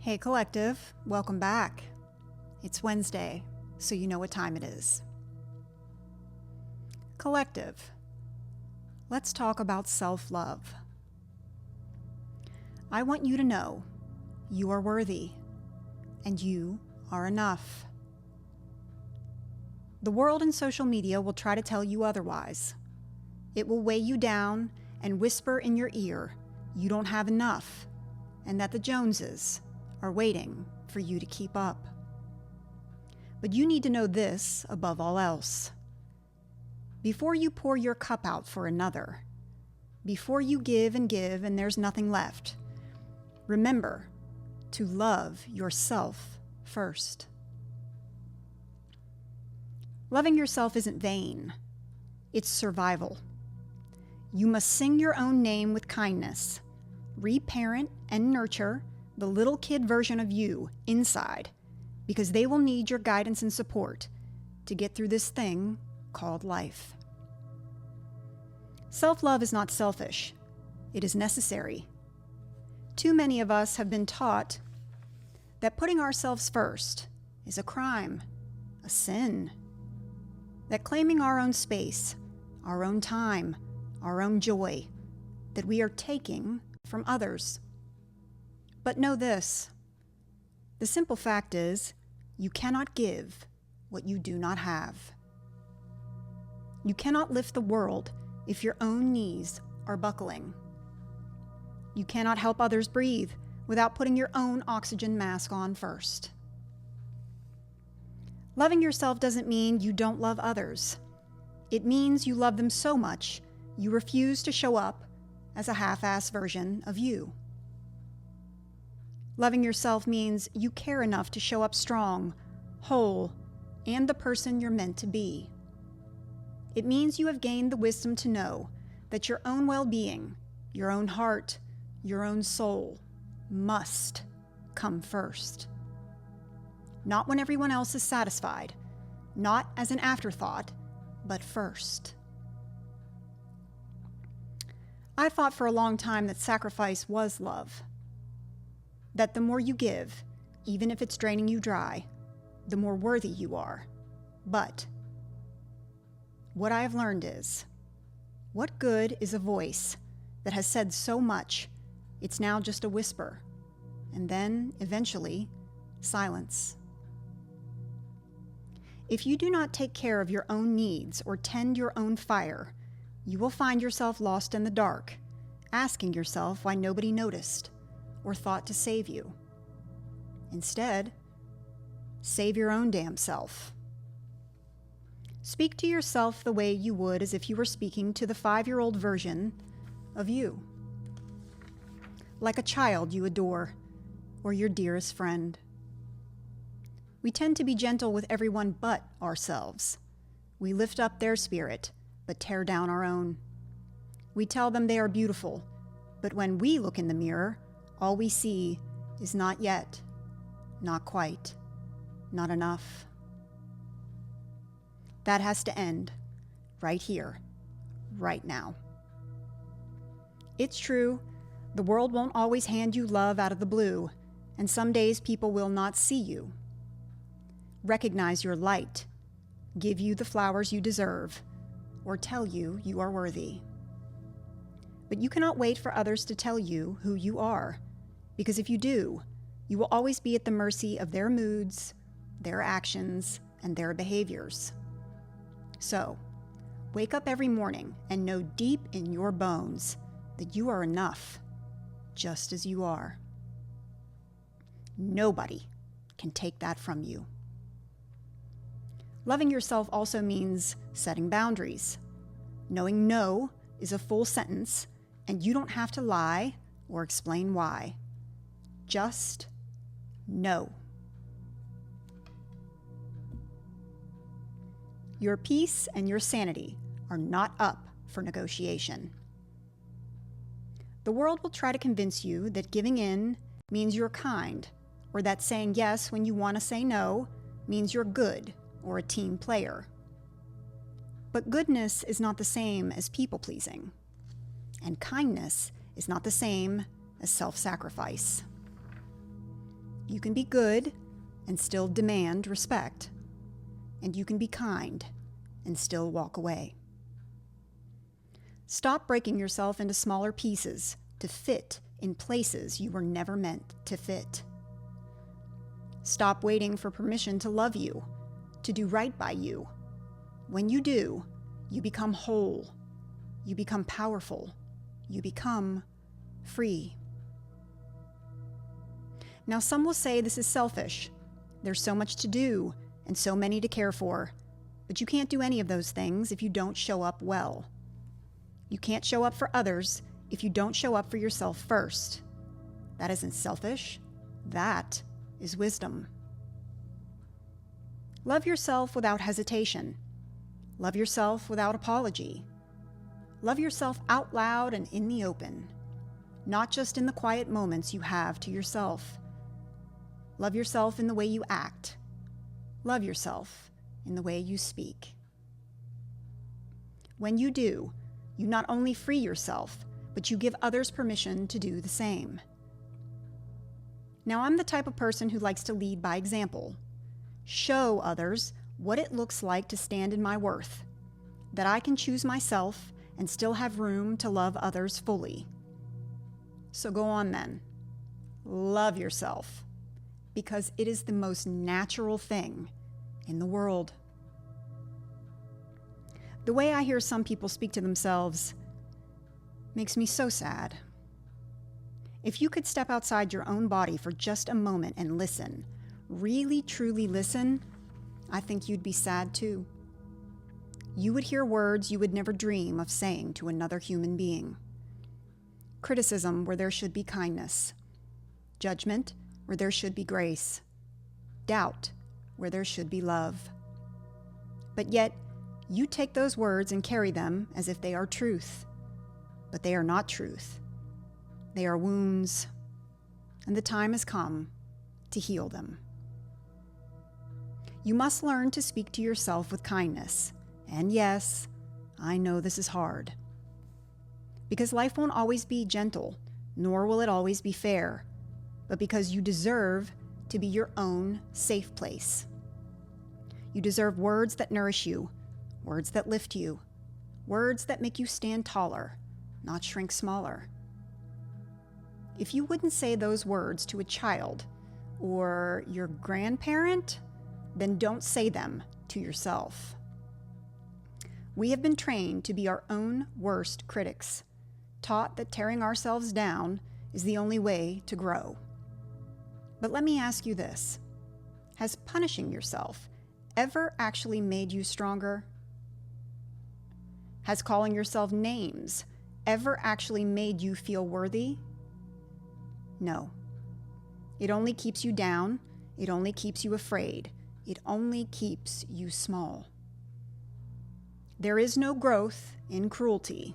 Hey Collective, welcome back. It's Wednesday, so you know what time it is. Collective, let's talk about self-love. I want you to know you are worthy and you are enough. The world and social media will try to tell you otherwise. It will weigh you down and whisper in your ear you don't have enough and that the Joneses are waiting for you to keep up. But you need to know this above all else. Before you pour your cup out for another, before you give and there's nothing left, remember to love yourself first. Loving yourself isn't vain, it's survival. You must sing your own name with kindness, reparent and nurture the little kid version of you inside, because they will need your guidance and support to get through this thing called life. Self-love is not selfish. It is necessary. Too many of us have been taught that putting ourselves first is a crime, a sin, that claiming our own space, our own time, our own joy, that we are taking from others. But know this, the simple fact is, you cannot give what you do not have. You cannot lift the world if your own knees are buckling. You cannot help others breathe without putting your own oxygen mask on first. Loving yourself doesn't mean you don't love others. It means you love them so much you refuse to show up as a half-ass version of you. Loving yourself means you care enough to show up strong, whole, and the person you're meant to be. It means you have gained the wisdom to know that your own well-being, your own heart, your own soul must come first. Not when everyone else is satisfied, not as an afterthought, but first. I thought for a long time that sacrifice was love. That the more you give, even if it's draining you dry, the more worthy you are. But what I have learned is, what good is a voice that has said so much, it's now just a whisper, and then, eventually, silence. If you do not take care of your own needs or tend your own fire, you will find yourself lost in the dark, asking yourself why nobody noticed or thought to save you. Instead, save your own damn self. Speak to yourself the way you would as if you were speaking to the 5-year-old version of you. Like a child you adore, or your dearest friend. We tend to be gentle with everyone but ourselves. We lift up their spirit, but tear down our own. We tell them they are beautiful, but when we look in the mirror, all we see is not yet, not quite, not enough. That has to end right here, right now. It's true, the world won't always hand you love out of the blue, and some days people will not see you. Recognize your light, give you the flowers you deserve, or tell you you are worthy. But you cannot wait for others to tell you who you are, because if you do, you will always be at the mercy of their moods, their actions, and their behaviors. So, wake up every morning and know deep in your bones that you are enough, just as you are. Nobody can take that from you. Loving yourself also means setting boundaries. Knowing no is a full sentence, and you don't have to lie or explain why. Just no. Your peace and your sanity are not up for negotiation. The world will try to convince you that giving in means you're kind, or that saying yes when you want to say no means you're good or a team player. But goodness is not the same as people-pleasing, and kindness is not the same as self-sacrifice. You can be good and still demand respect. And you can be kind and still walk away. Stop breaking yourself into smaller pieces to fit in places you were never meant to fit. Stop waiting for permission to love you, to do right by you. When you do, you become whole. You become powerful. You become free. Now, some will say this is selfish. There's so much to do and so many to care for, but you can't do any of those things if you don't show up well. You can't show up for others if you don't show up for yourself first. That isn't selfish. That is wisdom. Love yourself without hesitation. Love yourself without apology. Love yourself out loud and in the open, not just in the quiet moments you have to yourself. Love yourself in the way you act. Love yourself in the way you speak. When you do, you not only free yourself, but you give others permission to do the same. Now, I'm the type of person who likes to lead by example. Show others what it looks like to stand in my worth, that I can choose myself and still have room to love others fully. So go on then. Love yourself, because it is the most natural thing in the world. The way I hear some people speak to themselves makes me so sad. If you could step outside your own body for just a moment and listen, really truly listen, I think you'd be sad too. You would hear words you would never dream of saying to another human being. Criticism where there should be kindness. Judgment where there should be grace. Doubt where there should be love. But yet, you take those words and carry them as if they are truth. But they are not truth. They are wounds, and the time has come to heal them. You must learn to speak to yourself with kindness. And yes, I know this is hard. Because life won't always be gentle, nor will it always be fair, but because you deserve to be your own safe place. You deserve words that nourish you, words that lift you, words that make you stand taller, not shrink smaller. If you wouldn't say those words to a child or your grandparent, then don't say them to yourself. We have been trained to be our own worst critics, taught that tearing ourselves down is the only way to grow. But let me ask you this. Has punishing yourself ever actually made you stronger? Has calling yourself names ever actually made you feel worthy? No. It only keeps you down. It only keeps you afraid. It only keeps you small. There is no growth in cruelty.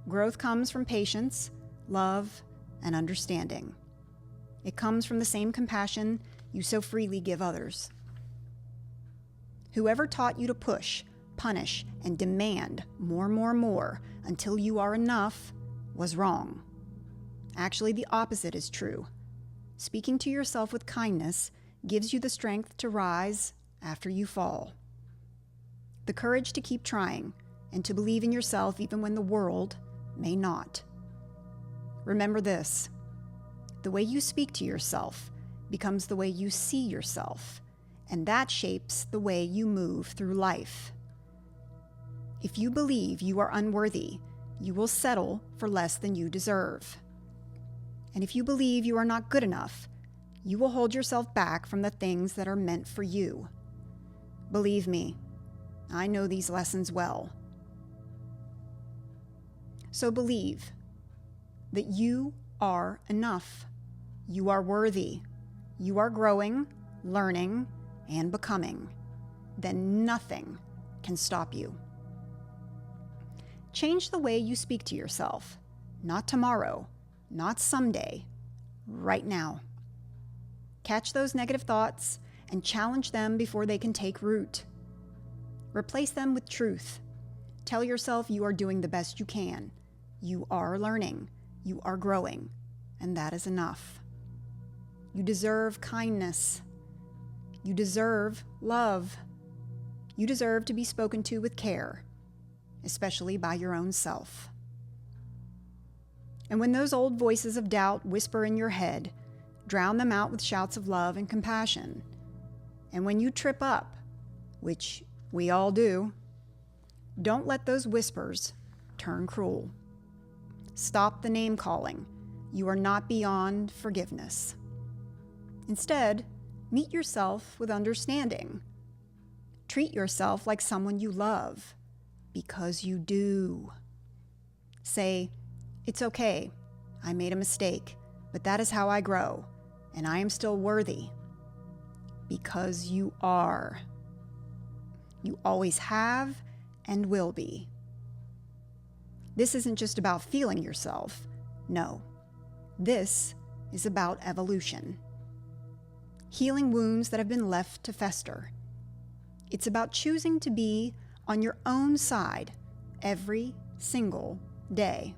Growth comes from patience, love, and understanding. It comes from the same compassion you so freely give others. Whoever taught you to push, punish, and demand more until you are enough was wrong. Actually, the opposite is true. Speaking to yourself with kindness gives you the strength to rise after you fall. The courage to keep trying and to believe in yourself even when the world may not. Remember this: the way you speak to yourself becomes the way you see yourself, and that shapes the way you move through life. If you believe you are unworthy, you will settle for less than you deserve. And if you believe you are not good enough, you will hold yourself back from the things that are meant for you. Believe me, I know these lessons well. So believe that you are enough. You are worthy. You are growing, learning, and becoming. Then nothing can stop you. Change the way you speak to yourself. Not tomorrow, not someday, right now. Catch those negative thoughts and challenge them before they can take root. Replace them with truth. Tell yourself you are doing the best you can. You are learning. You are growing. And that is enough. You deserve kindness. You deserve love. You deserve to be spoken to with care, especially by your own self. And when those old voices of doubt whisper in your head, drown them out with shouts of love and compassion. And when you trip up, which we all do, don't let those whispers turn cruel. Stop the name calling. You are not beyond forgiveness. Instead, meet yourself with understanding. Treat yourself like someone you love, because you do. Say, "It's okay. I made a mistake, but that is how I grow, and I am still worthy." Because you are. You always have and will be. This isn't just about feeling yourself. No. This is about evolution. Healing wounds that have been left to fester. It's about choosing to be on your own side every single day.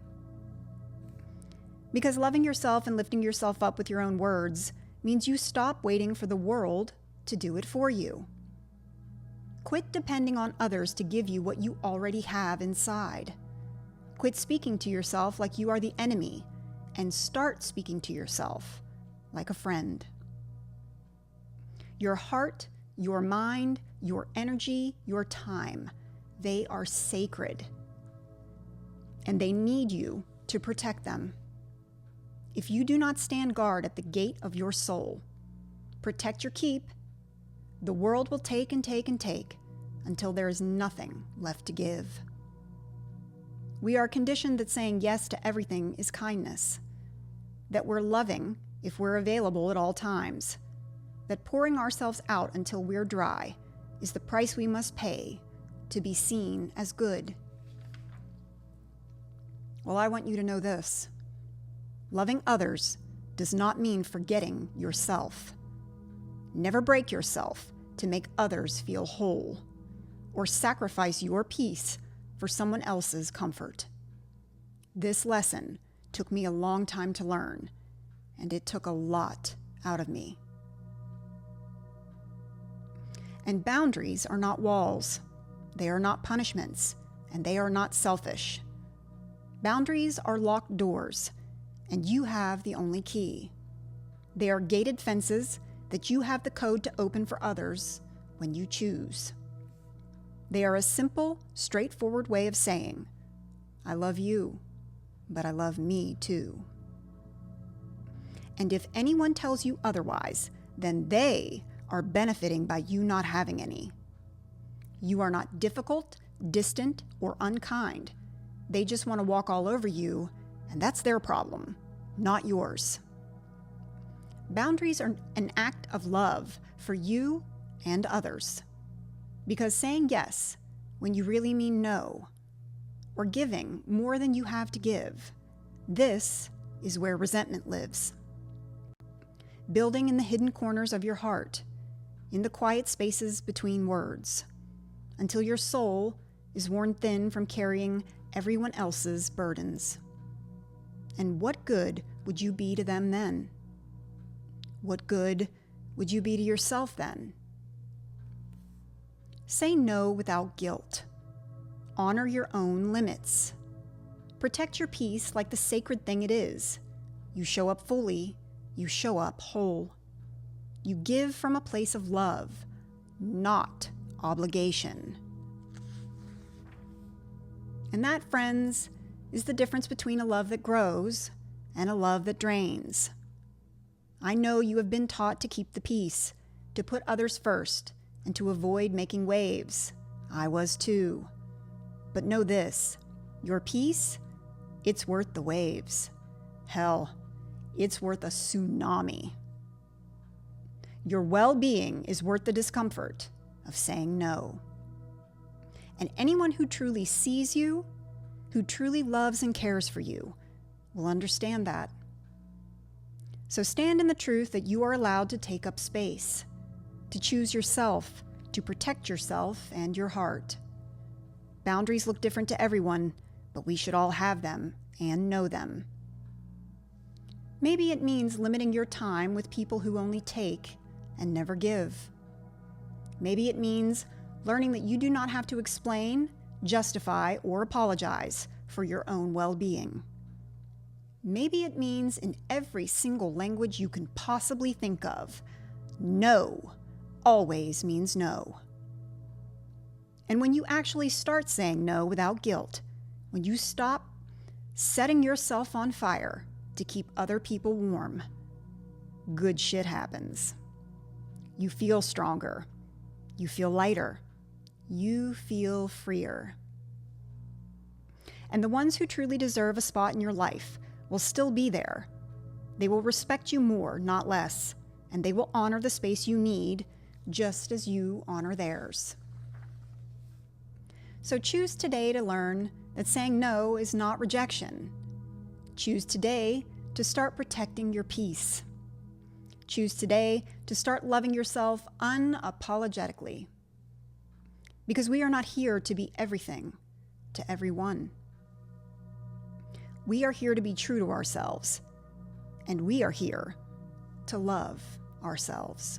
Because loving yourself and lifting yourself up with your own words means you stop waiting for the world to do it for you. Quit depending on others to give you what you already have inside. Quit speaking to yourself like you are the enemy and start speaking to yourself like a friend. Your heart, your mind, your energy, your time, they are sacred. And they need you to protect them. If you do not stand guard at the gate of your soul, protect your keep, the world will take and take and take until there is nothing left to give. We are conditioned that saying yes to everything is kindness, that we're loving if we're available at all times, that pouring ourselves out until we're dry is the price we must pay to be seen as good. Well, I want you to know this. Loving others does not mean forgetting yourself. Never break yourself to make others feel whole, or sacrifice your peace for someone else's comfort. This lesson took me a long time to learn, and it took a lot out of me. And boundaries are not walls. They are not punishments, and they are not selfish. Boundaries are locked doors, and you have the only key. They are gated fences that you have the code to open for others when you choose. They are a simple, straightforward way of saying, "I love you, but I love me too." And if anyone tells you otherwise, then they are benefiting by you not having any. You are not difficult, distant, or unkind. They just want to walk all over you, and that's their problem, not yours. Boundaries are an act of love for you and others. Because saying yes when you really mean no, or giving more than you have to give, this is where resentment lives. Building in the hidden corners of your heart, in the quiet spaces between words, until your soul is worn thin from carrying everyone else's burdens. And what good would you be to them then? What good would you be to yourself then? Say no without guilt. Honor your own limits. Protect your peace like the sacred thing it is. You show up fully, you show up whole. You give from a place of love, not obligation. And that, friends, is the difference between a love that grows and a love that drains. I know you have been taught to keep the peace, to put others first, and to avoid making waves. I was too. But know this, your peace, it's worth the waves. Hell, it's worth a tsunami. Your well-being is worth the discomfort of saying no. And anyone who truly sees you, who truly loves and cares for you, will understand that. So stand in the truth that you are allowed to take up space, to choose yourself, to protect yourself and your heart. Boundaries look different to everyone, but we should all have them and know them. Maybe it means limiting your time with people who only take and never give. Maybe it means learning that you do not have to explain, justify, or apologize for your own well-being. Maybe it means in every single language you can possibly think of, no always means no. And when you actually start saying no without guilt, when you stop setting yourself on fire to keep other people warm, good shit happens. You feel stronger. You feel lighter. You feel freer. And the ones who truly deserve a spot in your life will still be there. They will respect you more, not less, and they will honor the space you need just as you honor theirs. So choose today to learn that saying no is not rejection. Choose today to start protecting your peace. Choose today to start loving yourself unapologetically. Because we are not here to be everything to everyone. We are here to be true to ourselves, and we are here to love ourselves.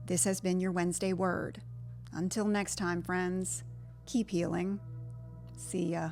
This has been your Wednesday Word. Until next time, friends, keep healing. See ya.